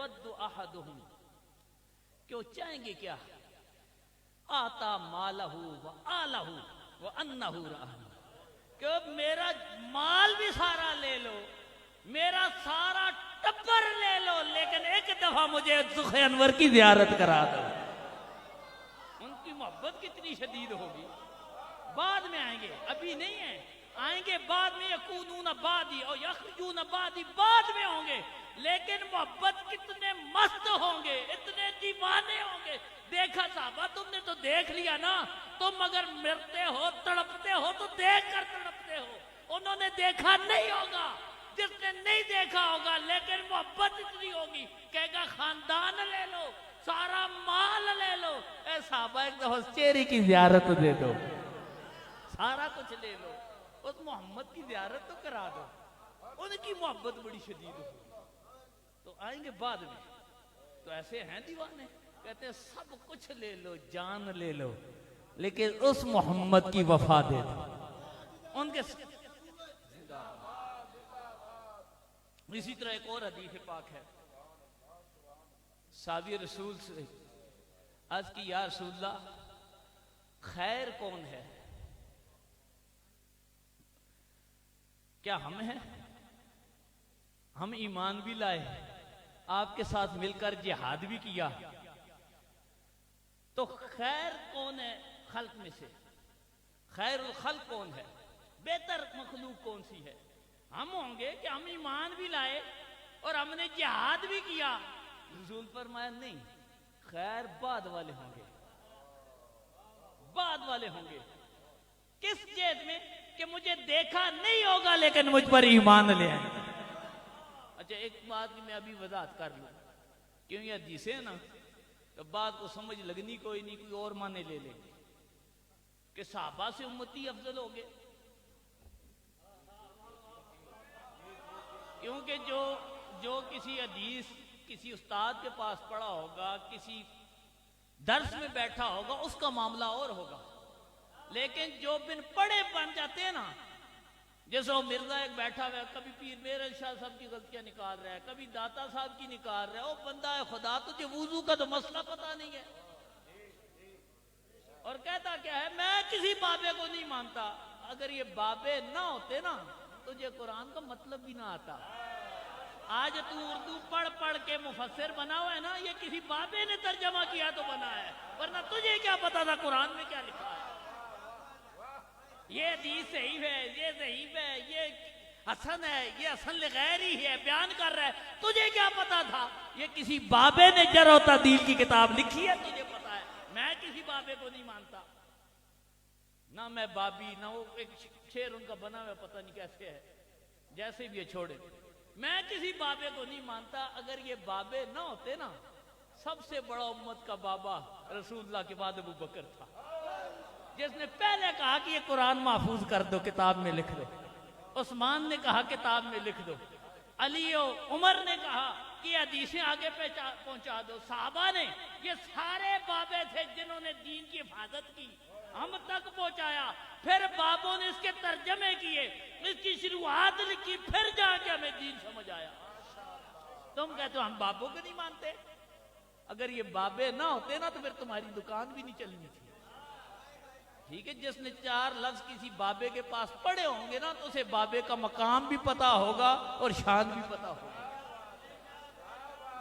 یود احدہم، کہ وہ چاہیں گے کیا؟ آتا مالہ و آلہ و انہ رآہ، کہ میرا مال بھی سارا لے لو، میرا سارا ٹبر لے لو، لیکن ایک دفعہ مجھے سخ انور کی زیارت کرا دو۔ ان کی محبت کتنی شدید ہوگی۔ بعد میں آئیں گے، ابھی نہیں ہیں، آئیں گے بعد میں، یکونون بعدی اور یخرجون بعدی، بعد میں ہوں گے، لیکن محبت کتنے مست ہوں گے، اتنے دیوانے ہوں گے۔ دیکھا صحابہ، تم نے تو دیکھ لیا نا، تم اگر مرتے ہو تڑپتے ہو تو دیکھ کر تڑپتے ہو، انہوں نے دیکھا نہیں ہوگا، جس نے نہیں دیکھا ہوگا، لیکن محبت اتنی ہوگی، کہے گا خاندان لے لو، سارا مال لے لو، اے صحابہ ایک دفعہ چہرے کی زیارت دے دو، سارا کچھ لے لو، اس محمد کی زیارت تو کرا دو۔ ان کی محبت بڑی شدید ہوگی، تو آئیں گے بعد میں۔ تو ایسے ہیں دیوانے، کہتے ہیں سب کچھ لے لو، جان لے لو، لیکن اس محمد کی وفا دے دو۔ ان کے اسی طرح ایک اور حدیث پاک ہے، صحابی رسول سے عرض کی، یا رسول اللہ خیر کون ہے؟ کیا ہم ہیں؟ ہم ایمان بھی لائے، آپ کے ساتھ مل کر جہاد بھی کیا، تو خیر کون ہے خلق میں سے؟ خیر الخلق کون ہے؟ بہتر مخلوق کون سی ہے؟ ہم ہوں گے کہ ہم ایمان بھی لائے اور ہم نے جہاد بھی کیا؟ رسول فرمایا نہیں، خیر بعد والے ہوں گے، بعد والے ہوں گے۔ کس جہت میں؟ کہ مجھے دیکھا نہیں ہوگا لیکن مجھ پر ایمان لے آئیں گے۔ اچھا ایک بات کی میں ابھی وضاحت کر لوں، کیوں یہ حدیثیں ہیں نا، تو بات کو سمجھ لگنی کوئی نہیں، کوئی اور معنی لے لیں گے کہ صحابہ سے امتی افضل ہو گئے، کیونکہ جو کسی حدیث کسی استاد کے پاس پڑھا ہوگا، کسی درس میں بیٹھا ہوگا، اس کا معاملہ اور ہوگا، لیکن جو بن پڑھے بن جاتے ہیں نا، جیسے وہ مرزا ایک بیٹھا ہوا ہے، کبھی پیر میرے شاہ صاحب کی غلطیاں نکال رہا ہے، کبھی داتا صاحب کی نکال رہا ہے، وہ بندہ ہے خدا، تجھے وضو کا تو مسئلہ پتہ نہیں ہے، اور کہتا کیا ہے، میں کسی بابے کو نہیں مانتا۔ اگر یہ بابے نہ ہوتے نا، تجھے قرآن کا مطلب بھی نہ آتا۔ آج تو اردو پڑھ پڑھ کے مفسر بنا ہوا ہے نا، یہ کسی بابے نے ترجمہ کیا تو بنا ہے، ورنہ تجھے کیا پتا تھا قرآن میں کیا لکھا ہے؟ یہ حدیث صحیح ہے، یہ ضعیف ہے، یہ حسن ہے، یہ حسن لغیر ہی ہے، بیان کر رہا ہے، تجھے کیا پتا تھا؟ یہ کسی بابے نے جرح و تعدیل کی کتاب لکھی ہے، تجھے پتا ہے۔ میں کسی بابے کو نہیں مانتا، نہ میں بابی، نہ وہ ایک شعر ان کا بنا ہوا پتہ نہیں کیسے ہے، جیسے بھی یہ چھوڑے، میں کسی بابے کو نہیں مانتا۔ اگر یہ بابے نہ ہوتے نا، سب سے بڑا امت کا بابا رسول اللہ کے بعد ابو بکر تھا، جس نے پہلے کہا کہ یہ قرآن محفوظ کر دو، کتاب میں لکھ دو۔ عثمان نے کہا کتاب میں لکھ دو، علی و عمر نے کہا کہ یہ حدیثیں آگے پہنچا دو، صحابہ نے، یہ سارے بابے تھے جنہوں نے دین کی حفاظت کی، ہم تک پہنچایا، پھر بابوں نے اس کے ترجمے کیے، اس کی شروعات لکھی، پھر جا کے ہمیں دین سمجھ آیا۔ تم کہتے ہو ہم بابوں کو نہیں مانتے؟ اگر یہ بابے نہ ہوتے نا تو پھر تمہاری دکان بھی نہیں چلنی تھی، ٹھیک ہے؟ جس نے 4 لفظ کسی بابے کے پاس پڑھے ہوں گے نا، تو اسے بابے کا مقام بھی پتا ہوگا اور شان بھی پتا ہوگا۔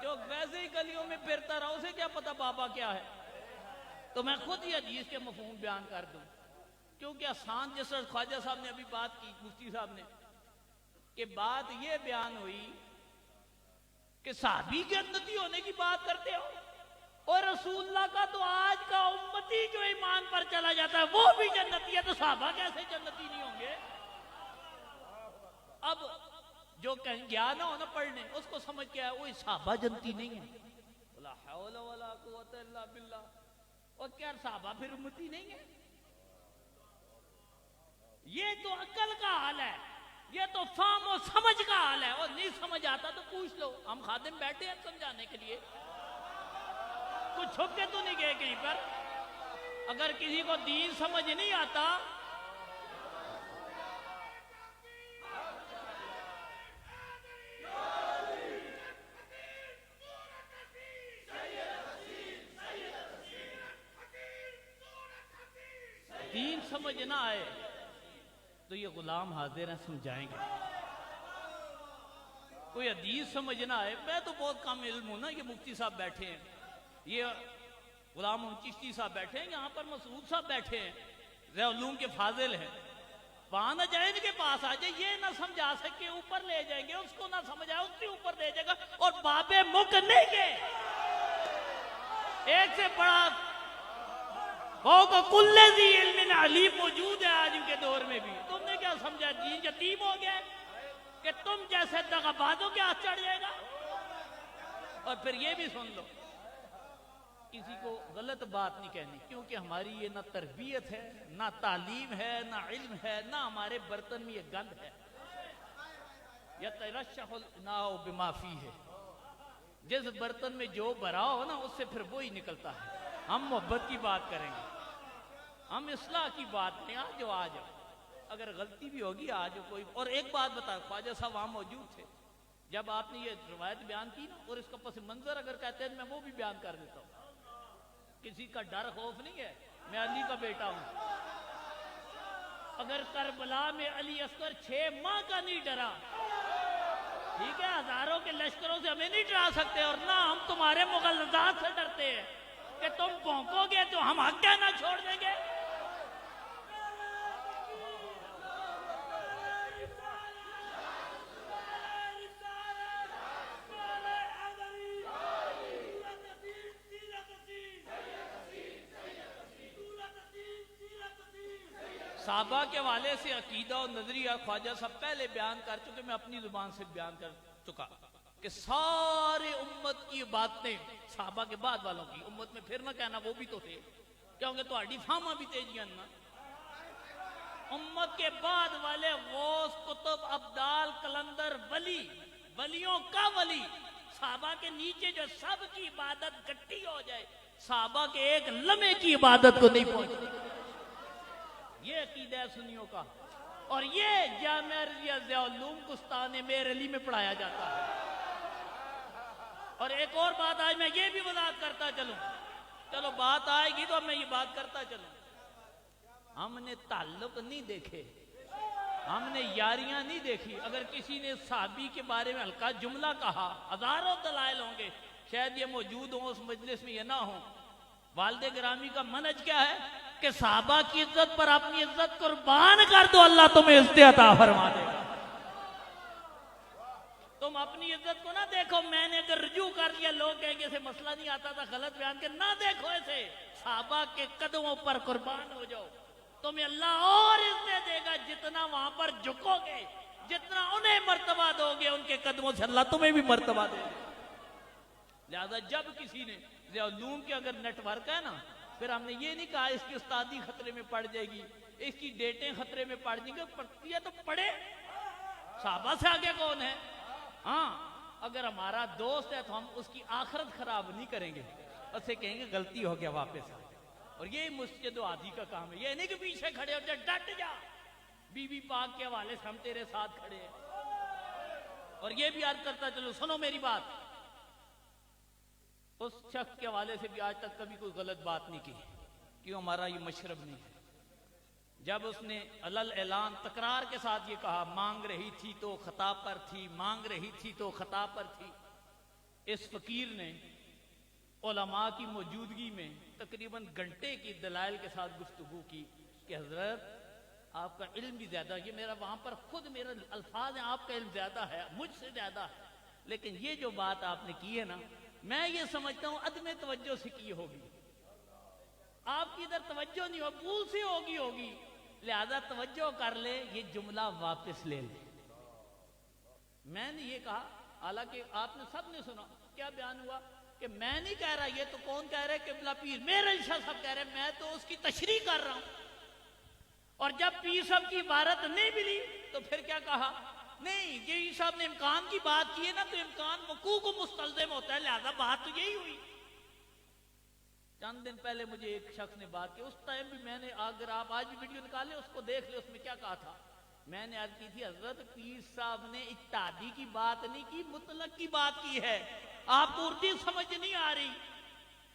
جو ویسے ہی گلیوں میں پھرتا رہا، اسے کیا پتا بابا کیا ہے؟ تو میں خود ہی حدیث کے مفہوم بیان کر دوں، کیونکہ آسان، جس طرح خواجہ صاحب نے ابھی بات کی، مفتی صاحب نے، کہ بات یہ بیان ہوئی کہ صحابی جنتی ہونے کی بات کرتے ہو، اور رسول اللہ کا تو آج کا امتی جو ایمان پر چلا جاتا ہے وہ بھی جنتی ہے، تو صحابہ کیسے جنتی نہیں ہوں گے؟ اب جو گیا نہ ہونا پڑھنے، اس کو سمجھ کے آیا وہ صحابہ جنتی نہیں ہے، لا حول ولا قوت الا باللہ، اور کیا صحابہ پھر امتی نہیں ہے؟ یہ تو عقل کا حال ہے، یہ تو فہم و سمجھ کا حال ہے، اور نہیں سمجھ آتا تو پوچھ لو، ہم خادم بیٹھے ہیں سمجھانے کے لیے، کچھ چھپ کے تو نہیں گئے کہیں پر۔ اگر کسی کو دین سمجھ نہیں آتا، حدیث سمجھ نہ آئے تو یہ غلام حاضر ہیں، سمجھائیں گے. کوئی حدیث سمجھ نہ آئے، میں تو بہت کم علم ہوں نا، یہ مفتی صاحب بیٹھے ہیں، یہ غلام چشتی صاحب بیٹھے ہیں، یہاں پر مسعود صاحب بیٹھے ہیں، ضیاء العلوم کے فاضل ہیں، وہاں نہ جائیں ان کے پاس آ جائے، یہ نہ سمجھا سکے اوپر لے جائیں گے، اس کو نہ سمجھا اس کے اوپر لے جائے گا، اور بابے مکنے کے ایک سے بڑا کل ذی علم علیم موجود ہے آج کے دور میں بھی. تم نے کیا سمجھا دین یتیم ہو گیا کہ تم جیسے دغابازوں کے ہاتھ چڑھ جائے گا؟ اور پھر یہ بھی سن لو، کسی کو غلط بات نہیں کہنی، کیونکہ ہماری یہ نہ تربیت ہے، نہ تعلیم ہے، نہ علم ہے، نہ ہمارے برتن میں یہ گند ہے. یترشح الاناء بما فیہ، جس برتن میں جو بھرا ہو نا اس سے پھر وہی نکلتا ہے. ہم محبت کی بات کریں گے، ہم اصلاح کی بات نہیں. آ جاؤ، اگر غلطی بھی ہوگی آ جاؤ کوئی. اور ایک بات بتا، خواجہ صاحب وہاں موجود تھے جب آپ نے یہ روایت بیان کی نا، اور اس کا پس منظر اگر کہتے ہیں میں وہ بھی بیان کر دیتا ہوں. کسی کا ڈر خوف نہیں ہے، میں علی کا بیٹا ہوں. اگر کربلا میں علی اصغر 6 ماہ کا نہیں ڈرا، ٹھیک ہے، ہزاروں کے لشکروں سے ہمیں نہیں ڈرا سکتے، اور نہ ہم تمہارے مغلظات سے ڈرتے ہیں کہ تم بھونکو گے تو ہم حق کہنا چھوڑ دیں گے. صحابہ کے حوالے سے عقیدہ اور نظریہ خواجہ صاحب پہلے بیان کر چکے، میں اپنی زبان سے بیان کر چکا کہ سارے امت کی باتیں صحابہ کے بعد والوں کی امت میں پھر نہ کہنا وہ بھی تو تھے، کیونکہ تو اڈی فاما بھی تیجیاں نا. امت کے بعد والے غوث، قطب، ابدال، کلندر، ولی، ولیوں کا ولی، صحابہ کے نیچے جو سب کی عبادت گٹی ہو جائے، صحابہ کے ایک لمحے کی عبادت کو نہیں پہنچتی. یہ عقیدہ ہے سنیوں کا، اور یہ جامعہ رضیہ ضیاء العلوم کستان میر علی میں پڑھایا جاتا ہے. اور ایک اور بات آج میں یہ بھی وضاحت کرتا چلوں، چلو بات آئے گی تو میں یہ بات کرتا چلوں. ہم نے تعلق نہیں دیکھے، ہم نے یاریاں نہیں دیکھی. اگر کسی نے صحابی کے بارے میں ہلکا جملہ کہا، ہزاروں دلائل ہوں گے، شاید یہ موجود ہوں اس مجلس میں، یہ نہ ہوں. والد گرامی کا منہج کیا ہے کہ صحابہ کی عزت پر اپنی عزت قربان کر دو، اللہ تمہیں عزت عطا فرما دے گا. تم اپنی عزت کو نہ دیکھو. میں نے اگر رجوع کر لیا، لوگ کہیں گے اسے مسئلہ نہیں آتا تھا، غلط بیان کے، نہ دیکھو اسے. صحابہ کے قدموں پر قربان ہو جاؤ، تمہیں اللہ اور عزت دے گا. جتنا وہاں پر جھکو گے، جتنا انہیں مرتبہ دو گے، ان کے قدموں سے اللہ تمہیں بھی مرتبہ دے گا. لہذا جب کسی نے ضیاء العلوم کے اگر نیٹ ورک ہے نا، پھر ہم نے یہ نہیں کہا اس کی استادی خطرے میں پڑ جائے گی، اس کی ڈیٹیں خطرے میں پڑ جائیں گی. پڑتی ہے تو پڑھے، صحابہ سے آگے کون ہے؟ ہاں، اگر ہمارا دوست ہے تو ہم اس کی آخرت خراب نہیں کریں گے، اسے کہیں گے غلطی ہو گیا واپس آ. اور یہ مسجد و عادی کا کام ہے. یہ نہیں کہ پیچھے کھڑے ہو جائے، ڈٹ جا، بی بی پاک کے حوالے سے ہم تیرے ساتھ کھڑے ہیں. اور یہ بھی عرض کرتا چلو، سنو میری بات، اس شخص کے حوالے سے بھی آج تک کبھی کوئی غلط بات نہیں کی، کیوں؟ ہمارا یہ مشرب نہیں ہے. جب اس نے علل اعلان تکرار کے ساتھ یہ کہا، مانگ رہی تھی تو خطا پر تھی، مانگ رہی تھی تو خطا پر تھی، اس فقیر نے علماء کی موجودگی میں تقریباً گھنٹے کی دلائل کے ساتھ گفتگو کی کہ حضرت آپ کا علم بھی زیادہ، یہ میرا وہاں پر خود میرا الفاظ ہیں، آپ کا علم زیادہ ہے، مجھ سے زیادہ ہے، لیکن یہ جو بات آپ نے کی ہے نا، میں یہ سمجھتا ہوں عدم توجہ سے کی ہوگی. آپ کی ادھر توجہ نہیں ہو، بھول سے ہوگی، لہذا توجہ کر لے، یہ جملہ واپس لے لے. میں نے یہ کہا، حالانکہ آپ نے سب نے سنا کیا بیان ہوا کہ میں نہیں کہہ رہا، یہ تو کون کہہ رہا ہے؟ قبلہ پیر میرے شاہ صاحب کہہ رہے ہیں، میں تو اس کی تشریح کر رہا ہوں. اور جب پیر صاحب کی عبارت نہیں ملی تو پھر کیا کہا؟ نہیں، یہ صاحب نے امکان کی بات کی ہے نا، تو امکان وقوع کو مستلزم ہوتا ہے، لہذا بات تو یہی ہوئی. چند دن پہلے مجھے ایک شخص نے بات کی، اس ٹائم بھی میں نے، اگر آپ آج بھی ویڈیو نکالے اس کو دیکھ لے، اس میں کیا کہا تھا. میں نے عرض کی تھی، حضرت پیر صاحب نے اجتہادی کی بات نہیں کی، مطلق کی بات کی ہے. آپ کو اردو سمجھ نہیں آ رہی.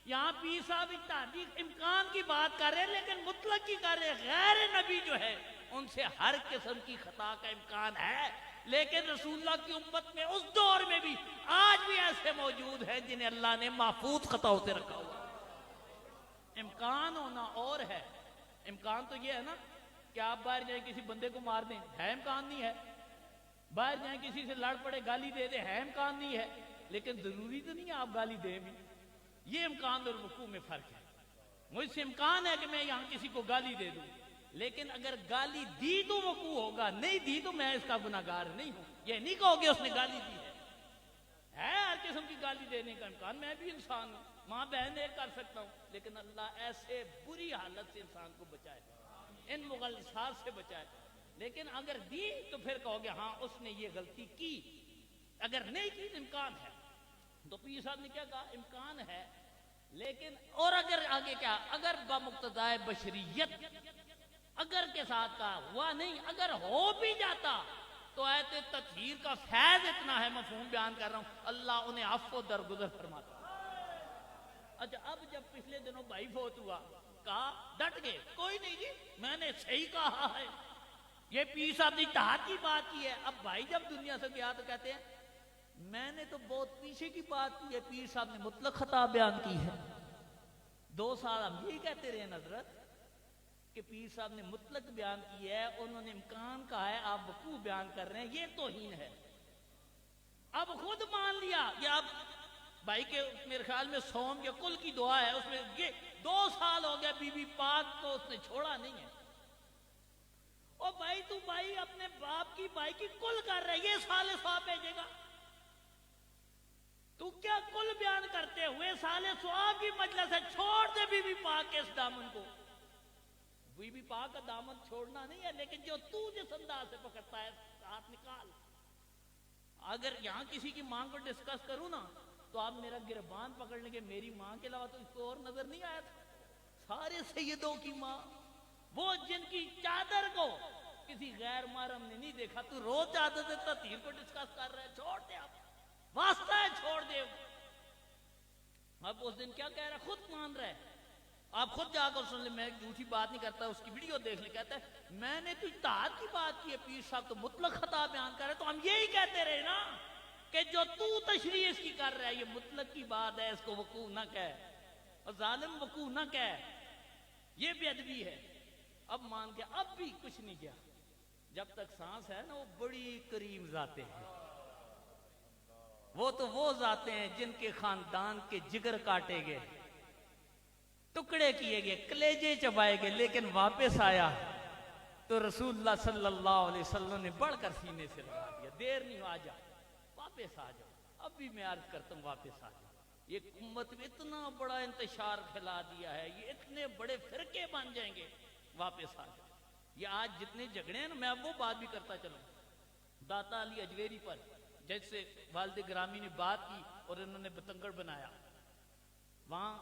یہاں پیر صاحب تحقیق امکان کی بات کر رہے ہیں لیکن مطلق کی کر رہے ہیں. غیر نبی جو ہے ان سے ہر قسم کی خطا کا امکان ہے، لیکن رسول اللہ کی امت میں اس دور میں بھی آج بھی ایسے موجود ہیں جنہیں اللہ نے محفوظ خطاؤں سے رکھا ہوا. امکان ہونا اور ہے. امکان تو یہ ہے نا کہ آپ باہر جائیں کسی بندے کو مار دیں، ہے امکان نہیں ہے. باہر جائیں کسی سے لڑ پڑے گالی دے دیں، ہے امکان نہیں ہے. لیکن ضروری تو نہیں ہے آپ گالی دیں بھی. یہ امکان اور وقوع میں فرق ہے. مجھ سے امکان ہے کہ میں یہاں کسی کو گالی دے دوں، لیکن اگر گالی دی تو وقوع ہوگا، نہیں دی تو میں اس کا گناہگار نہیں ہوں. یہ نہیں کہو کہ اس نے گالی دی ہے ہر قسم کی گالی دینے کا امکان. میں بھی انسان ہوں، ماں بہن ایک کر سکتا ہوں، لیکن اللہ ایسے بری حالت سے انسان کو بچائے، ان مغالطات سے بچائے. لیکن اگر دی تو پھر کہو گے ہاں اس نے یہ غلطی کی. اگر نہیں کی تو امکان ہے. تو پیر صاحب نے کیا کہا؟ امکان ہے. لیکن اور اگر آگے کیا؟ اگر بمقتضائے بشریت، اگر کے ساتھ کہا ہوا نہیں، اگر ہو بھی جاتا تو آیت تطہیر کا فیض اتنا ہے، مفہوم بیان کر رہا ہوں، اللہ انہیں عفو درگزر فرماتا. اچھا اب جب پچھلے دنوں بھائی فوت ہوا، کہا ڈٹ گئے کوئی نہیں جی میں نے صحیح کہا ہے، یہ پیر صاحب نے اجتہاد کی بات کی ہے. اب بھائی جب دنیا سے گیا تو کہتے ہیں میں نے تو بہت پیچھے کی بات کی ہے، پیر صاحب نے مطلق خطا بیان کی ہے. 2 سال ہم یہی کہتے رہے حضرت کہ پیر صاحب نے مطلق بیان کی ہے، انہوں نے امکان کہا ہے، آپ وقوع بیان کر رہے ہیں، یہ توہین ہے. اب خود مان لیا کہ اب بھائی کے میرے خیال میں سوم یا کل کی دعا ہے، اس میں یہ 2 سال ہو گیا بی بی پاک کو اس نے چھوڑا نہیں ہے. اور بھائی تو بھائی اپنے باپ کی بھائی کی کل کر رہے، یہ سال ثواب بھیجے گا. تو کیا کل بیان کرتے ہوئے سال ثواب کی مجلس ہے، چھوڑ دے بی بی پاک کے اس دامن کو. بی بی پاک کا دامن چھوڑنا نہیں ہے، لیکن جو تو جس انداز سے پکڑتا ہے ہاتھ نکال. اگر یہاں کسی کی ماں کو ڈسکس کروں نا تو آپ میرا گربان پکڑ لیں گے، میری ماں کے علاوہ تو اس کو اور نظر نہیں آیا تھا. سارے سیدوں کی ماں، وہ جن کی چادر کو کسی غیر محرم نے نہیں دیکھا، تو روز چادر سے تطہیر کو ڈسکس کر رہے. چھوڑ دے، آپ واسطہ ہے، چھوڑ دے. اب اس دن کیا کہہ رہا، خود مان رہا ہے. آپ خود جا کر سن لیں، میں جھوٹی بات نہیں کرتا، اس کی ویڈیو دیکھ لیں. کہتا ہے میں نے تو اجتہاد کی بات کی ہے، پیر صاحب تو مطلق خطا بیان کر رہے. تو ہم یہی کہتے رہے نا کہ جو تو تشریح اس کی کر رہا ہے یہ مطلق کی بات ہے، اس کو وقوع نہ کہہ، اور ظالم وقوع نہ کہہ، یہ بے ادبی ہے. اب مان کے اب بھی کچھ نہیں کیا. جب تک سانس ہے نا وہ بڑی کریم ذاتیں ہیں. وہ تو وہ ذاتیں ہیں جن کے خاندان کے جگر کاٹے گئے، ٹکڑے کیے گئے، کلیجے چبائے گئے، لیکن واپس آیا تو رسول اللہ صلی اللہ علیہ وسلم نے بڑھ کر سینے سے لگا دیا. دیر نہیں ہو، آ جا، واپس آ جا. اب بھی میں عرض کرتا ہوں واپس آ جا. یہ امت میں اتنا بڑا انتشار پھیلا دیا ہے، یہ اتنے بڑے فرقے بن جائیں گے. واپس آ جا. یہ آج جتنے جھگڑے ہیں نا، میں اب وہ بات بھی کرتا چلوں. داتا علی اجویری پر جیسے والد گرامی نے بات کی اور انہوں نے بتنگڑ بنایا، وہاں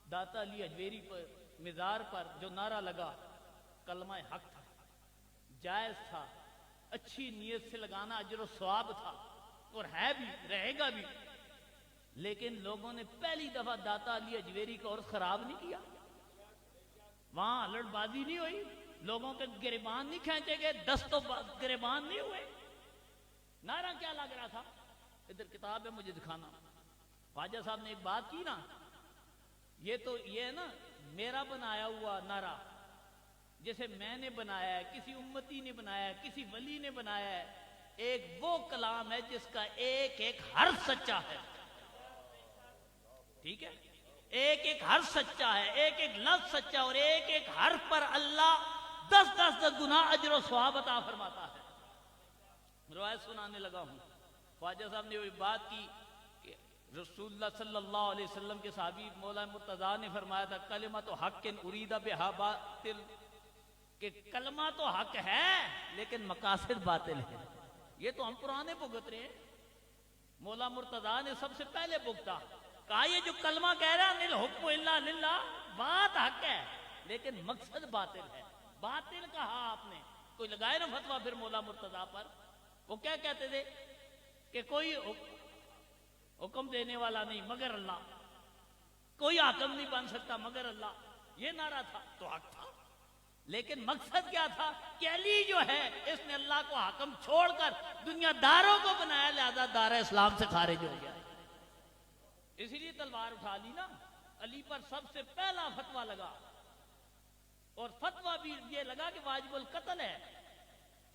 داتا علی اجویری پر مزار پر جو نعرہ لگا کلمہ حق تھا، جائز تھا، اچھی نیت سے لگانا اجر و ثواب تھا، اور ہے بھی، رہے گا بھی. لیکن لوگوں نے پہلی دفعہ داتا علی اجویری کو اور خراب نہیں کیا. وہاں الٹ بازی نہیں ہوئی، لوگوں کے گریبان نہیں کھینچے گئے، دست و گریبان نہیں ہوئے. نعرہ کیا لگ رہا تھا؟ ادھر کتاب ہے، مجھے دکھانا. خواجہ صاحب نے ایک بات کی نا، یہ تو یہ ہے نا میرا بنایا ہوا نعرہ، جیسے میں نے بنایا ہے، کسی امتی نے بنایا ہے، کسی ولی نے بنایا ہے. ایک وہ کلام ہے جس کا ایک ایک حرف سچا ہے. ٹھیک ہے، ایک ایک حرف سچا ہے، ایک ایک لفظ سچا، اور ایک ایک حرف پر اللہ 10 گنا اجر و ثواب عطا فرماتا ہے. روایت سنانے لگا ہوں. خواجہ صاحب نے وہ بات کی کہ رسول اللہ صلی اللہ علیہ وسلم کے صحابی مولا مرتضیٰ نے فرمایا تھا کلمۃ حق ارید بہا باطل، کہ کلمہ تو حق ہے لیکن مقاصد باطل ہے. یہ تو ہم پرانے بھگت رہے ہیں. مولا مرتضیٰ نے سب سے پہلے بھگتا، کہا یہ جو کلمہ کہہ رہا ہے الحکم الا للہ، بات حق ہے لیکن مقصد باطل ہے. باطل کہا آپ نے، کوئی لگائے نا فتویٰ پھر مولا مرتضیٰ پر. وہ کیا کہتے تھے کہ کوئی حکم دینے والا نہیں مگر اللہ. کوئی حاکم نہیں بن سکتا مگر اللہ، یہ نعرہ تھا تو حق تھا، لیکن مقصد کیا تھا کہ علی جو ہے اس نے اللہ کو حاکم چھوڑ کر دنیا داروں کو بنایا، لہذا دار اسلام سے خارج ہو گیا، اسی لیے تلوار اٹھا لی نا۔ علی پر سب سے پہلا فتویٰ لگا، اور فتویٰ بھی یہ لگا کہ واجب القتل ہے۔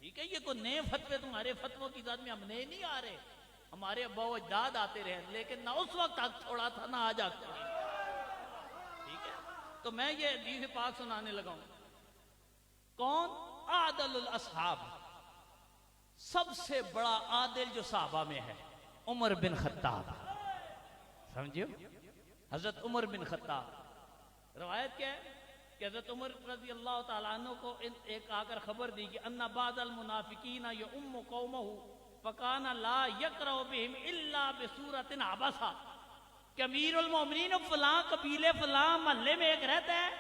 ٹھیک ہے، یہ کوئی نئے فتوے تمہارے فتووں کی ذات میں ہم نئے نہیں آ رہے، ہمارے ابا و اجداد آتے رہے، لیکن نہ اس وقت حق چھوڑا تھا نہ آج حق چھوڑا۔ ٹھیک ہے، تو میں یہ حدیث پاک سنانے لگا ہوں۔ کون؟ عادل الاصحاب، سب سے بڑا عادل جو صحابہ میں ہے عمر بن خطاب، سمجھو، حضرت عمر بن خطاب۔ روایت کیا ہے کہ حضرت عمر رضی اللہ تعالیٰ عنہ کو ایک آ کر خبر دی کہ ان بعض المنافقین یؤم قومہ فکان لا یقرأ بہم الا بسورۃ عبسہ، کہ امیر المومنین فلاں قبیلے فلاں محلے میں ایک رہتا ہے،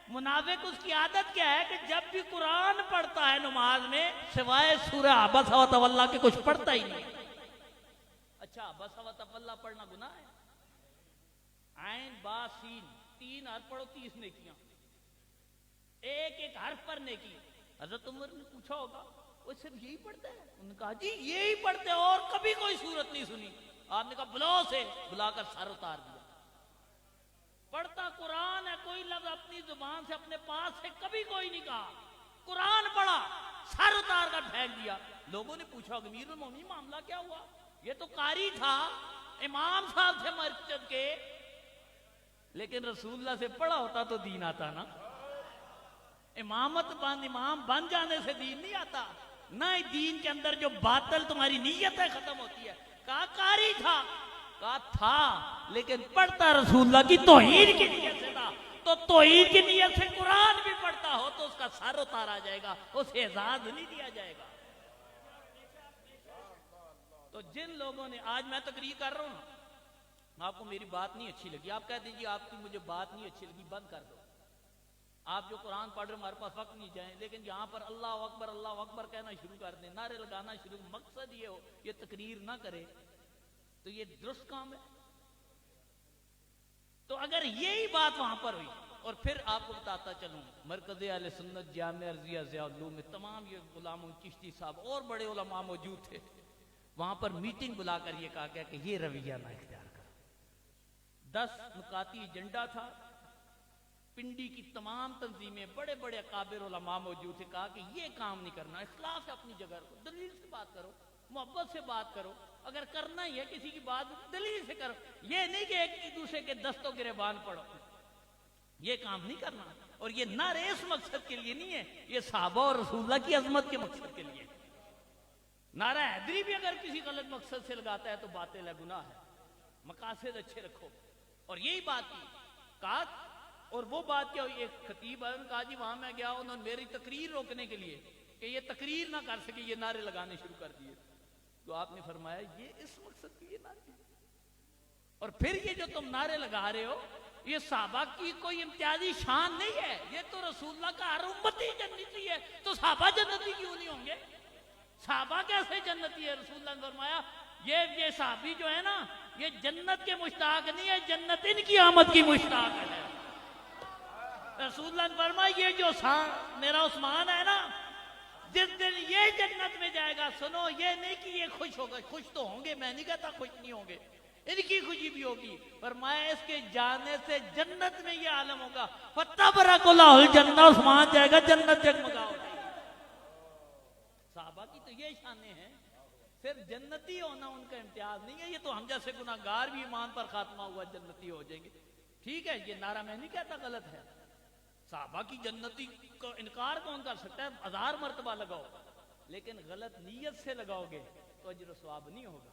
منافق اس کی عادت کیا ہے کہ جب بھی قرآن پڑھتا ہے نماز میں سوائے سورہ عبسہ و تولیٰ کے کچھ پڑھتا ہی نہیں۔ اچھا، عبسہ و تولیٰ پڑھنا گناہ ہے؟ عین با سین، 3 حرف پڑھو 30 نیکیاں، ایک ایک حرف پر نیکی۔ حضرت عمر نے پوچھا ہوگا وہ صرف یہی پڑھتا ہے؟ انہوں نے کہا جی یہی پڑھتے ہیں اور کبھی کوئی صورت نہیں سنی۔ آپ نے کہا بلاؤ سے، بلا کر سر اتار دیا۔ پڑھتا قرآن ہے، کوئی لفظ اپنی زبان سے اپنے پاس سے کبھی کوئی نہیں کہا، قرآن پڑھا سر اتار کر پھینک دیا۔ لوگوں نے پوچھا امیر المومنین معاملہ کیا ہوا؟ یہ تو قاری تھا، امام صاحب سے مسجد کے، لیکن رسول اللہ سے پڑھا ہوتا تو دین آتا نا۔ امام بن جانے سے دین نہیں آتا، نہ دین کے اندر جو باطل تمہاری نیت ہے ختم ہوتی ہے۔ کہا قاری تھا، کہا تھا لیکن پڑھتا رسول اللہ کی توحید کی نیت سے تھا، تو توحید کی نیت سے قرآن بھی پڑھتا ہو تو اس کا سر اتارا جائے گا، اسے اعزاز نہیں دیا جائے گا۔ تو جن لوگوں نے، آج میں تقریر کر رہا ہوں نا، آپ کو میری بات نہیں اچھی لگی، آپ کہہ دیجیے آپ کی مجھے بات نہیں اچھی لگی، بند کر دو۔ آپ جو قرآن پڑھ رہے ہمارے پاس وقت نہیں جائیں، لیکن یہاں پر اللہ اکبر کہنا شروع کر دیں، نعرے لگانا شروع، مقصد یہ ہو یہ تقریر نہ کرے تو یہ درست کام ہے؟ تو اگر یہی بات وہاں پر ہوئی، اور پھر آپ کو بتاتا چلوں مرکز اہل سنت جامعہ ارضیہ ضیاء العلوم میں تمام یہ غلام چشتی صاحب اور بڑے علماء موجود تھے، وہاں پر میٹنگ بلا کر یہ کہا گیا کہ یہ رویہ نہ اختیار کرو۔ 10 نکاتی ایجنڈا تھا، پنڈی کی تمام تنظیمیں، بڑے بڑے اکابر علماء موجود تھے، کہا کہ یہ کام نہیں کرنا، اخلاص ہے اپنی جگہ کو، دلیل سے بات کرو، محبت سے بات کرو، اگر کرنا ہی ہے کسی کی بات دلیل سے کرو، یہ نہیں کہ ایک دوسرے کے دستوں گریبان پڑھو، یہ کام نہیں کرنا۔ اور یہ نعرے اس مقصد کے لیے نہیں ہے، یہ صحابہ اور رسول اللہ کی عظمت کے مقصد کے لیے۔ نعرہ حیدری بھی اگر کسی غلط مقصد سے لگاتا ہے تو باطل ہے، گناہ ہے، مقاصد اچھے رکھو۔ اور یہی بات کی کہا، اور وہ بات کیا ہوئی، ایک خطیب ہے انہوں نے کہا جی وہاں میں گیا، انہوں نے میری تقریر روکنے کے لیے کہ یہ تقریر نہ کر سکے، یہ نعرے لگانے شروع کر دیے، تو آپ نے فرمایا یہ اس مقصد کے لیے نعرے، اور پھر یہ جو تم نعرے لگا رہے ہو یہ صحابہ کی کوئی امتیازی شان نہیں ہے، یہ تو رسول اللہ کا ہر امتی جنتی ہے، تو صحابہ جنتی کیوں نہیں ہوں گے؟ صحابہ کیسے جنتی ہے؟ رسول اللہ نے فرمایا یہ صحابی جو ہے نا یہ جنت کے مشتاق نہیں ہے، جنت ان کی آمد کی مشتاق ہے۔ رسول اللہ نے فرمایا یہ جو میرا عثمان ہے نا، جس دن یہ جنت میں جائے گا، سنو یہ نہیں کہ یہ خوش ہوگا، خوش تو ہوں گے، میں نہیں کہتا خوش نہیں ہوں گے، ان کی خوشی بھی ہوگی، فرمایا اس کے جانے سے جنت میں یہ عالم ہوگا، فَتَبْرَكُ لَهُ الْجَنَّةُ، عثمان جائے گا جنت جگمگا ہو جائے گی۔ صحابہ کی تو یہ شانیں ہیں، صرف جنتی ہونا ان کا امتیاز نہیں ہے، یہ تو ہم جیسے گناہگار بھی ایمان پر خاتمہ ہوا جنتی ہو جائیں گے۔ ٹھیک ہے، یہ نعرہ میں نہیں کہتا غلط ہے، صحابہ کی جنتی کا انکار کون کر سکتا ہے؟ 1000 مرتبہ لگاؤ، لیکن غلط نیت سے لگاؤ گے تو اجر و ثواب نہیں ہوگا۔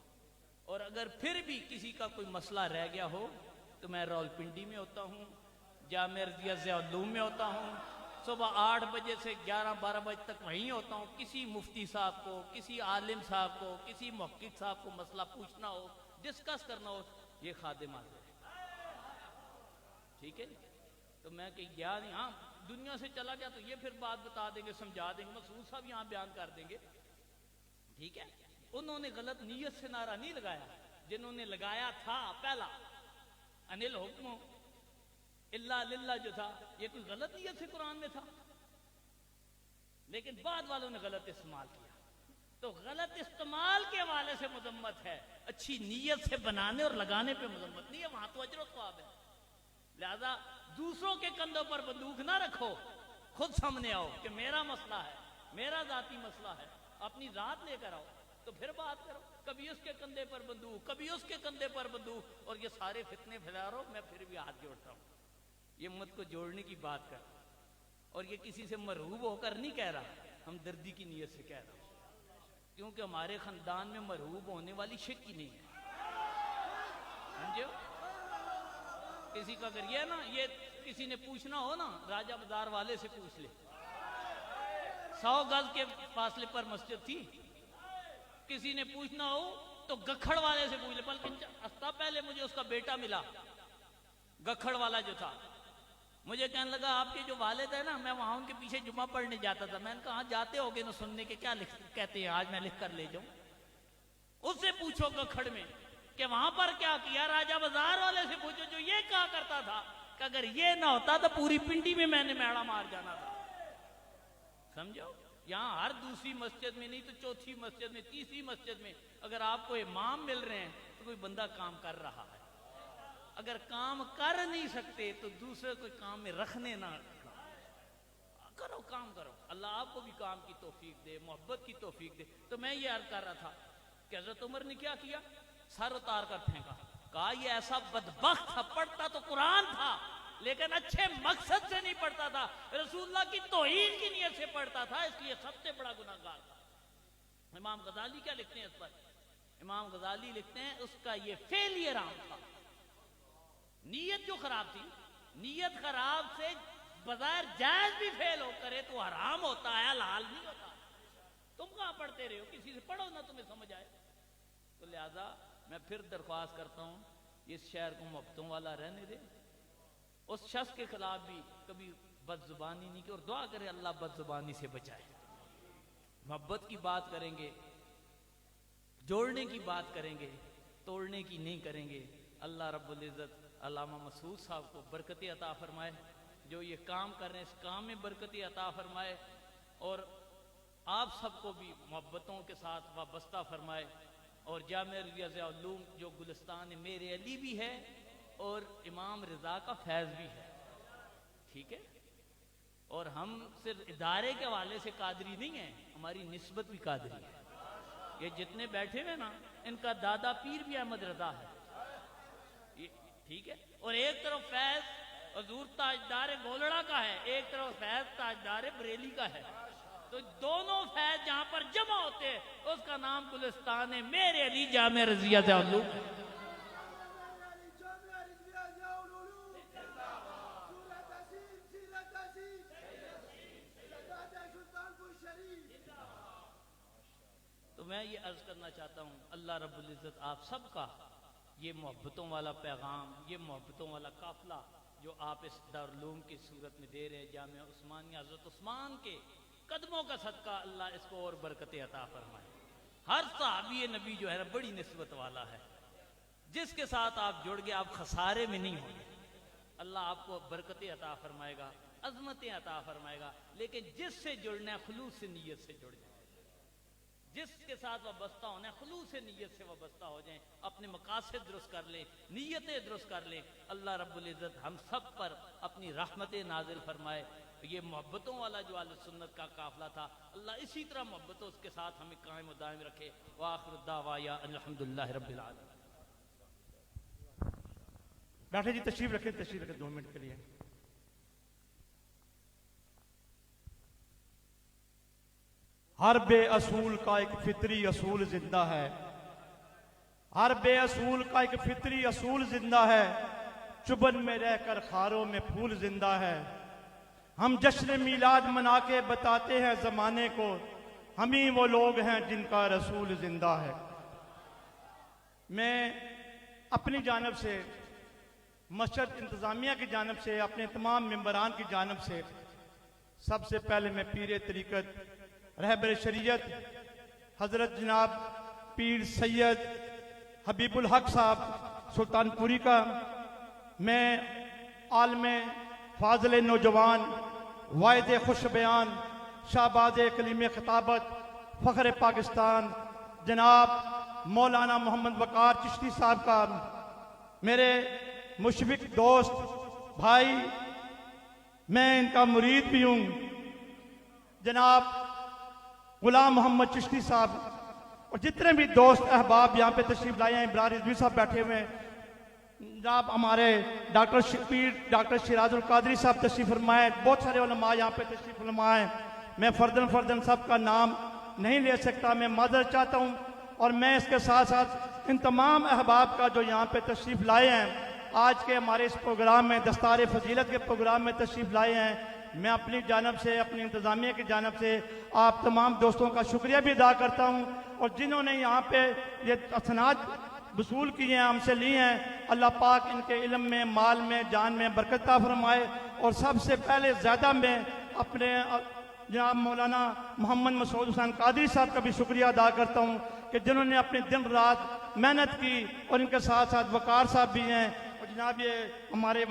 اور اگر پھر بھی کسی کا کوئی مسئلہ رہ گیا ہو تو میں راولپنڈی میں ہوتا ہوں، جامعہ ارضیہ ضیاء العلوم میں ہوتا ہوں، صبح 8 بجے سے 11-12 بجے تک وہیں ہوتا ہوں، کسی مفتی صاحب کو، کسی عالم صاحب کو، کسی محقق صاحب کو مسئلہ پوچھنا ہو، ڈسکس کرنا ہو، یہ خادم حاضر ہے۔ ٹھیک ہے، تو میں کہ گیا نہیں، ہاں دنیا سے چلا گیا تو یہ پھر بات بتا دیں گے، سمجھا دیں گے، مسعود صاحب یہاں بیان کر دیں گے۔ ٹھیک ہے، انہوں نے غلط نیت سے نعرہ نہیں لگایا، جنہوں نے لگایا تھا پہلا انل حکم اللہ للہ جو تھا یہ کوئی غلط نیت سے قرآن میں تھا، لیکن بعد والوں نے غلط استعمال کیا، تو غلط استعمال کے حوالے سے مذمت ہے، اچھی نیت سے بنانے اور لگانے پہ مذمت نہیں ہے، وہاں تو اجر و ثواب ہے۔ لہذا دوسروں کے کندھوں پر بندوق نہ رکھو، خود سامنے آؤ کہ میرا مسئلہ ہے، میرا ذاتی مسئلہ ہے، اپنی ذات لے کر آؤ تو پھر بات کرو۔ کبھی اس کے کندھے پر بندوق، کبھی اس کے کندھے پر بندوق، اور یہ سارے فتنے پھیلا رہا ہوں، میں پھر بھی ہاتھ جوڑتا ہوں۔ یہ امت کو جوڑنے کی بات کر، اور یہ کسی سے مرعوب ہو کر نہیں کہہ رہا، ہم دردی کی نیت سے کہہ رہا ہوں، کیونکہ ہمارے خاندان میں مرعوب ہونے والی شک ہی نہیں ہے، سمجھو؟ کسی کا اگر یہ نا، یہ کسی نے پوچھنا ہو نا، راجہ بازار والے سے پوچھ لے، 100 گز کے فاصلے پر مسجد تھی، کسی نے پوچھنا ہو تو گکھڑ والے سے پوچھ لے، بلکہ ہفتہ پہلے مجھے اس کا بیٹا ملا، گکھڑ والا جو تھا، مجھے کہنے لگا آپ کے جو والد ہے نا، میں وہاں ان کے پیچھے جمعہ پڑھنے جاتا تھا، میں نے کہا جاتے ہوگے نا سننے کے، کیا کہتے ہیں آج میں لکھ کر لے جاؤں۔ اس سے پوچھو گکھڑ میں کہ وہاں پر کیا کیا، راجہ بازار والے سے پوچھو جو یہ کہا کرتا تھا کہ اگر یہ نہ ہوتا تو پوری پنڈی میں میں نے میڑا مار جانا تھا، سمجھو؟ یہاں ہر دوسری مسجد میں نہیں تو چوتھی مسجد میں، تیسری مسجد میں اگر آپ کو امام مل رہے ہیں تو کوئی بندہ کام کر رہا ہے، اگر کام کر نہیں سکتے تو دوسرے کو کام میں رکھنے نہ کرو، کام کرو، اللہ آپ کو بھی کام کی توفیق دے، محبت کی توفیق دے۔ تو میں یہ عرض کر رہا تھا کہ حضرت عمر نے کیا کیا، سر اتار کر پھینکا، کہا یہ ایسا بدبخت تھا، پڑھتا تو قرآن تھا لیکن اچھے مقصد سے نہیں پڑھتا تھا، رسول اللہ کی توہین کی نیت سے پڑھتا تھا، اس لیے سب سے بڑا گناہگار تھا۔ امام غزالی کیا لکھتے ہیں اس پر؟ امام غزالی لکھتے ہیں اس کا یہ فیلئر عام تھا، نیت جو خراب تھی، نیت خراب سے بظاہر جائز بھی فیل ہو کرے تو حرام ہوتا ہے، حلال نہیں ہوتا۔ تم کہاں پڑھتے رہے ہو، کسی سے پڑھو نہ تمہیں سمجھ آئے۔ تو لہذا میں پھر درخواست کرتا ہوں اس شہر کو محبتوں والا رہنے دے، اس شخص کے خلاف بھی کبھی بد زبانی نہیں کی، اور دعا کرے اللہ بد زبانی سے بچائے۔ محبت کی بات کریں گے، جوڑنے کی بات کریں گے، توڑنے کی نہیں کریں گے۔ اللہ رب العزت علامہ مسعود صاحب کو برکت عطا فرمائے، جو یہ کام کر رہے ہیں اس کام میں برکت عطا فرمائے، اور آپ سب کو بھی محبتوں کے ساتھ وابستہ فرمائے، اور جامعہ ریاض علوم جو گلستان میرے علی بھی ہے اور امام رضا کا فیض بھی ہے، ٹھیک ہے؟ اور ہم صرف ادارے کے حوالے سے قادری نہیں ہیں، ہماری نسبت بھی قادری ہے۔ یہ جتنے بیٹھے ہوئے نا، ان کا دادا پیر بھی احمد رضا ہے، ٹھیک ہے؟ اور ایک طرف فیض حضور تاجدار گولڑا کا ہے، ایک طرف فیض تاجدار بریلی کا ہے، تو دونوں فیض جہاں پر جمع ہوتے ہیں اس کا نام گلستان ہے میرے علی جامع رضیہ علوم ہے۔ تو میں یہ عرض کرنا چاہتا ہوں، اللہ رب العزت آپ سب کا یہ محبتوں والا پیغام، یہ محبتوں والا قافلہ جو آپ اس دارالعلوم کی صورت میں دے رہے ہیں، جامعہ عثمانیہ حضرت عثمان کے قدموں کا صدقہ، اللہ اس کو اور برکت عطا فرمائے۔ ہر صحابی نبی جو ہے نا بڑی نسبت والا ہے، جس کے ساتھ آپ جڑ گئے آپ خسارے میں نہیں ہوں گے، اللہ آپ کو برکت عطا فرمائے گا، عظمتیں عطا فرمائے گا، لیکن جس سے جڑنا ہے خلوص نیت سے جڑ جائیں، جس کے ساتھ وابستہ ہونا ہے خلوص نیت سے وابستہ ہو جائیں، اپنے مقاصد درست کر لیں، نیتیں درست کر لیں، اللہ رب العزت ہم سب پر اپنی رحمتیں نازل فرمائے۔ یہ محبتوں والا جو اہل سنت کا قافلہ تھا، اللہ اسی طرح محبتوں اس کے ساتھ ہمیں قائم و دائم رکھے۔ وآخر الدعوانا الحمدللہ رب العالمین۔ ڈاکٹر جی تشریف رکھیں، تشریف رکھیں 2 منٹ کے لیے۔ ہر بے اصول کا ایک فطری اصول زندہ ہے، ہر بے اصول کا ایک فطری اصول زندہ ہے، چبن میں رہ کر خاروں میں پھول زندہ ہے۔ ہم جشن میلاد منا کے بتاتے ہیں زمانے کو، ہم ہی وہ لوگ ہیں جن کا رسول زندہ ہے۔ میں اپنی جانب سے، مسجد انتظامیہ کی جانب سے، اپنے تمام ممبران کی جانب سے سب سے پہلے میں پیر طریقت رہبر شریعت حضرت جناب پیر سید حبیب الحق صاحب سلطان پوری کا میں عالم فاضل نوجوان، واحد خوش بیان، شہباز کلیم خطابت، فخر پاکستان جناب مولانا محمد وقار چشتی صاحب کا، میرے مشفق دوست بھائی، میں ان کا مرید بھی ہوں، جناب غلام محمد چشتی صاحب، اور جتنے بھی دوست احباب یہاں پہ تشریف لائے ہیں، برار رضوی صاحب بیٹھے ہوئے ہیں، جناب ہمارے ڈاکٹر شیراز القادری صاحب تشریف فرمائے، بہت سارے علماء یہاں پہ تشریف فرمائے، میں فردن سب کا نام نہیں لے سکتا، میں معذرت چاہتا ہوں، اور میں اس کے ساتھ ساتھ ان تمام احباب کا جو یہاں پہ تشریف لائے ہیں، آج کے ہمارے اس پروگرام میں، دستار فضیلت کے پروگرام میں تشریف لائے ہیں، میں اپنی جانب سے، اپنی انتظامیہ کی جانب سے آپ تمام دوستوں کا شکریہ بھی ادا کرتا ہوں، اور جنہوں نے یہاں پہ یہ اسناد وصول کیے ہیں، ہم سے لی ہیں، اللہ پاک ان کے علم میں، مال میں، جان میں برکت عطا فرمائے، اور سب سے پہلے زیادہ میں اپنے جناب مولانا محمد مسعود حسین قادری صاحب کا بھی شکریہ ادا کرتا ہوں کہ جنہوں نے اپنے دن رات محنت کی، اور ان کے ساتھ ساتھ وقار صاحب بھی ہیں، اور جناب یہ ہمارے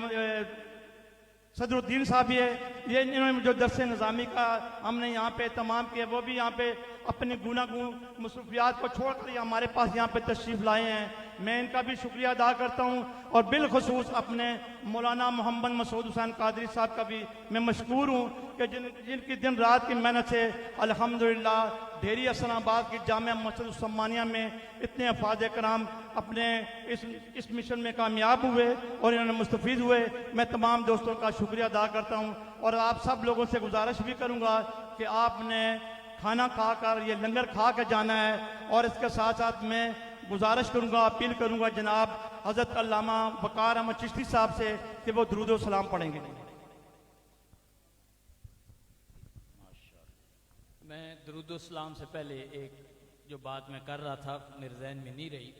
صدر الدین صاحب یہ انہوں نے جو درس نظامی کا ہم نے یہاں پہ تمام کیا، وہ بھی یہاں پہ اپنی گوناگون مصروفیات کو چھوڑ کر ہمارے پاس یہاں پہ تشریف لائے ہیں، میں ان کا بھی شکریہ ادا کرتا ہوں، اور بالخصوص اپنے مولانا محمد مسعود حسین قادری صاحب کا بھی میں مشکور ہوں کہ جن کی دن رات کی محنت سے الحمدللہ ڈھیری اسلام آباد کی جامعہ مسجد عثمانیہ میں اتنے افراد کرام اپنے اس مشن میں کامیاب ہوئے اور انہوں نے مستفید ہوئے، میں تمام دوستوں کا شکریہ ادا کرتا ہوں، اور آپ سب لوگوں سے گزارش بھی کروں گا کہ آپ نے کھانا کھا کر یہ لنگر کھا کے جانا ہے، اور اس کے ساتھ ساتھ میں گزارش کروں گا، اپیل کروں گا جناب حضرت علامہ وقار احمد چشتی صاحب سے کہ وہ درود و سلام پڑھیں گے۔ میں درود و سلام سے پہلے ایک جو بات میں کر رہا تھا میرے ذہن میں نہیں رہی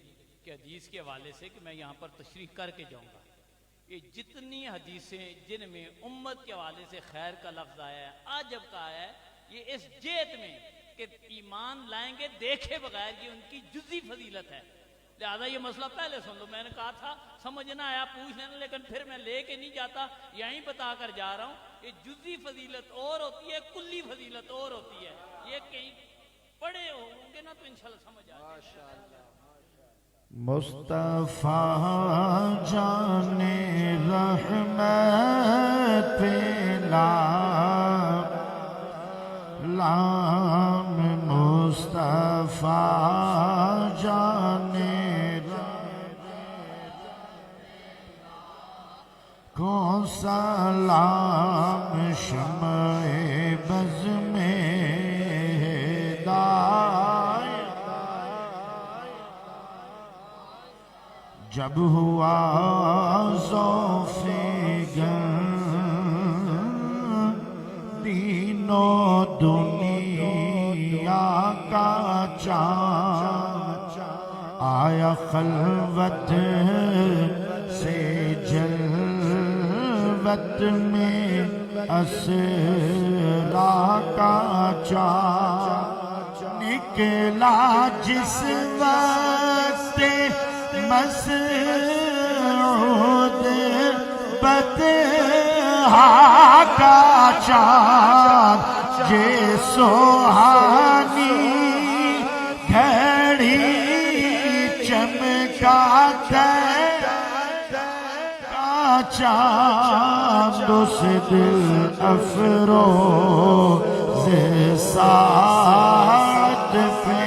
کہ حدیث کے حوالے سے کہ میں یہاں پر تشریح کر کے جاؤں گا، یہ جتنی حدیثیں جن میں امت کے حوالے سے خیر کا لفظ آیا ہے، عجب کا آیا ہے، یہ اس جہت میں کہ ایمان لائیں گے دیکھے بغیر، یہ ان کی جزی فضیلت ہے، لہذا یہ مسئلہ پہلے سن لو، میں نے کہا تھا سمجھنا آیا پوچھ لینا، لیکن پھر میں لے کے نہیں جاتا، یہیں بتا کر جا رہا ہوں، یہ جزی فضیلت اور ہوتی ہے، کلی فضیلت اور ہوتی ہے، یہ کہیں پڑھے ہوں گے نا تو انشاءاللہ سمجھ آئے گا۔ مصطفیٰ جان رحمت پہ لام مصطفیٰ جان کو سلام شمع بز میں جب ہوا ذوف دین و دنیا کا چاند آیا خلوت سے جلوت میں اسرا کا چاند نکلا جس وقت مسعود بدحا کا چاند یہ سوہانی گھڑی چمکا کا چاند اس دل افروز سعد پہ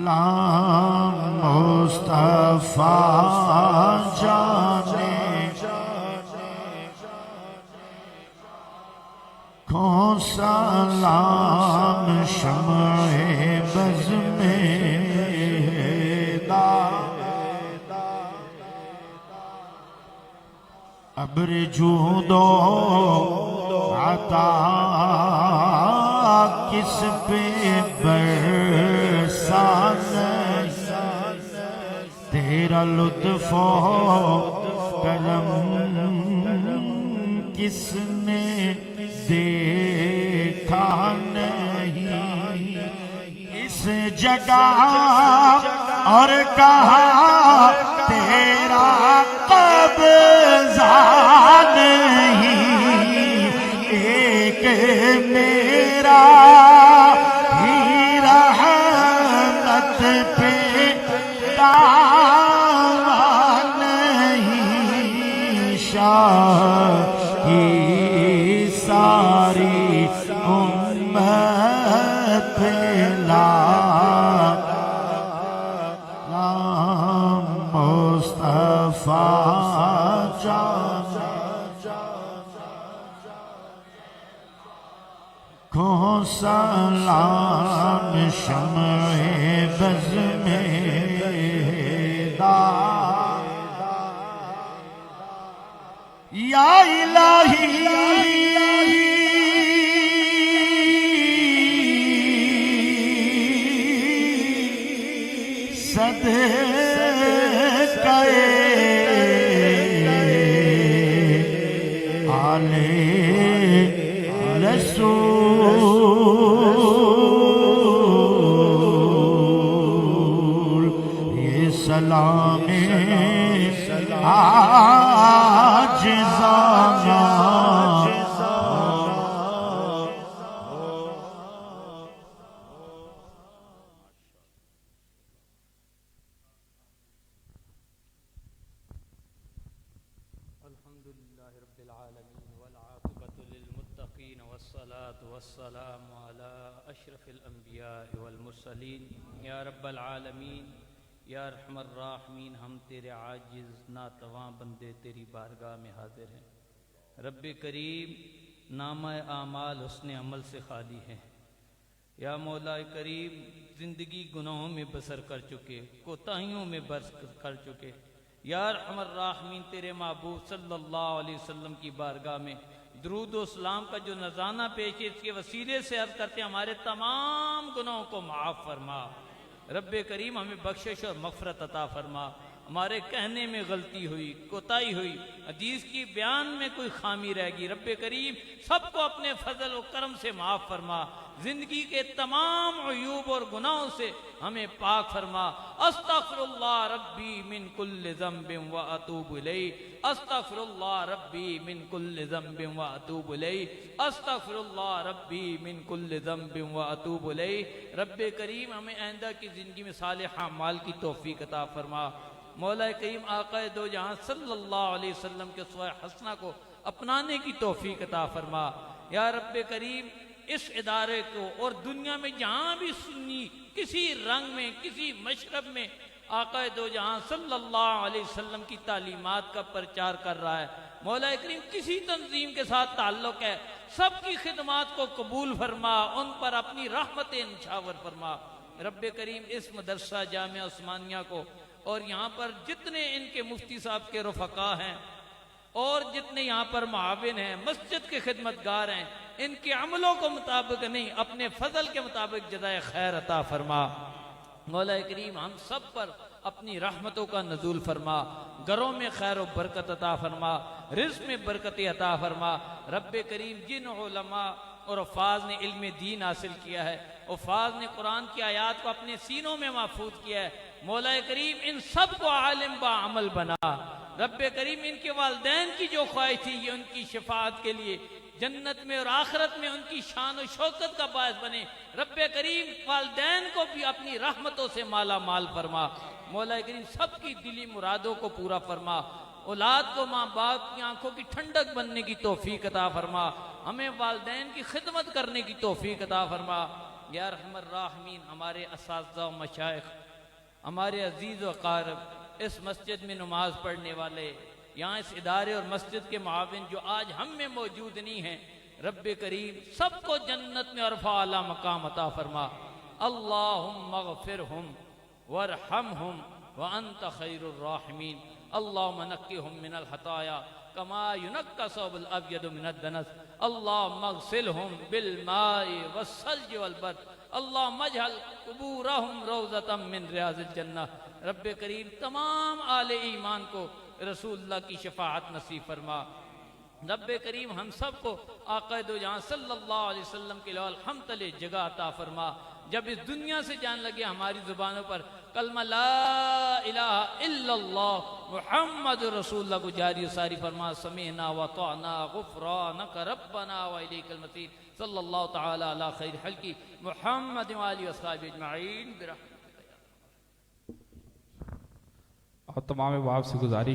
لام مصطفیٰ جانے کو سلام شمع بز میں ابر جود و عطا کس پہ برسا تیرا لطف و کرم کس نے دیکھا نہیں اس جگہ اور کہا تیرا شاہی ساری امت پہ مصطفیٰ جان کو سلام شمع بز میں یا الہی صدقہ آل رسول یہ سلام عاجزانہ الحمد لله رب العالمين والعاقبة للمتقين والصلاة والسلام على أشرف الأنبياء والمرسلين یا رب العالمین یا ارحم الراحمین، ہم تیرے عاجز ناتواں بندے تیری بارگاہ میں حاضر ہیں۔ رب کریم، نامہ اعمال حسن عمل سے خالی ہے۔ یا مولا کریم، زندگی گناہوں میں بسر کر چکے، کوتاہیوں میں بسر کر چکے۔ یا ارحم الراحمین، تیرے محبوب صلی اللہ علیہ وسلم کی بارگاہ میں درود و سلام کا جو نذرانہ پیش ہے، اس کے وسیلے سے عرض کرتے ہیں ہمارے تمام گناہوں کو معاف فرما۔ رب کریم، ہمیں بخشش اور مغفرت عطا فرما۔ ہمارے کہنے میں غلطی ہوئی، کوتاہی ہوئی، حدیث کی بیان میں کوئی خامی رہ گئی، رب کریم سب کو اپنے فضل و کرم سے معاف فرما۔ زندگی کے تمام عیوب اور گناہوں سے ہمیں پاک فرما۔ استغفر اللہ ربی من کل ذنب و اتوب الیہ، استغفر اللہ ربی من کل ذنب و اتوب الیہ، استغفر اللہ ربی من کل ذنب و اتوب الیہ۔ رب کریم، ہمیں آئندہ کی زندگی میں صالح اعمال کی توفیق عطا فرما۔ مولا کریم، آقا دو جہاں صلی اللہ علیہ وسلم کے اسوہ حسنہ کو اپنانے کی توفیق عطا فرما۔ یا رب کریم، اس ادارے کو اور دنیا میں جہاں بھی سنی کسی رنگ میں، کسی مشرب میں آقا دو جہاں صلی اللہ علیہ وسلم کی تعلیمات کا پرچار کر رہا ہے، مولا کریم کسی تنظیم کے ساتھ تعلق ہے، سب کی خدمات کو قبول فرما، ان پر اپنی رحمت نچھاور فرما۔ رب کریم، اس مدرسہ جامعہ عثمانیہ کو اور یہاں پر جتنے ان کے مفتی صاحب کے رفقا ہیں اور جتنے یہاں پر معاون ہیں، مسجد کے خدمتگار ہیں، ان کے عملوں کو مطابق نہیں، اپنے فضل کے مطابق جزائے خیر عطا فرما۔ مولا کریم، ہم سب پر اپنی رحمتوں کا نزول فرما، گھروں میں خیر و برکت عطا فرما، رزق میں برکت عطا فرما۔ رب کریم، جن علماء اور حفاظ نے علم دین حاصل کیا ہے، حفاظ نے قرآن کی آیات کو اپنے سینوں میں محفوظ کیا ہے، مولا کریم ان سب کو عالم با عمل بنا۔ رب کریم، ان کے والدین کی جو خواہش تھی یہ ان کی شفاعت کے لیے جنت میں اور آخرت میں ان کی شان و شوکت کا باعث بنے۔ رب کریم، والدین کو بھی اپنی رحمتوں سے مالا مال فرما۔ مولا کریم، سب کی دلی مرادوں کو پورا فرما۔ اولاد کو ماں باپ کی آنکھوں کی ٹھنڈک بننے کی توفیق عطا فرما۔ ہمیں والدین کی خدمت کرنے کی توفیق عطا فرما۔ یا ارحم الراحمین، ہمارے اساتذہ و مشائخ، ہمارے عزیز و اقارب، اس مسجد میں نماز پڑھنے والے، یہاں اس ادارے اور مسجد کے معاون جو آج ہم میں موجود نہیں ہیں، رب کریم سب کو جنت میں عرفہ اعلی مقام عطا فرما۔ اللہم اغفرہم وارحمہم وانت خیر الراحمین۔ اللہم نقہم من الخطایا کما ینقی الثوب الابیض من الدنس۔ اللہم اغسلہم بالماء والثلج والبرد۔ اللہم اجعل قبورہم روضۃ من ریاض الجنہ۔ رب کریم تمام آل ایمان کو رسول اللہ کی شفاعت نصیب فرما۔ رب کریم ہم سب کو آقا دو جہاں صلی اللہ علیہ وسلم کے لوح الحمد تلے جگہ عطا فرما۔ جب اس دنیا سے جان لگے ہماری زبانوں پر کلمہ لا الہ الا اللہ محمد رسول اللہ کو جاری و ساری فرما۔ سمعنا وطعنا غفرانک ربنا والیک المصیر۔ صلی اللہ تعالی علی خیر خلقی محمد وآلہ وصحبہ اجمعین برحمتک۔ اور تمام باپ سے گزارش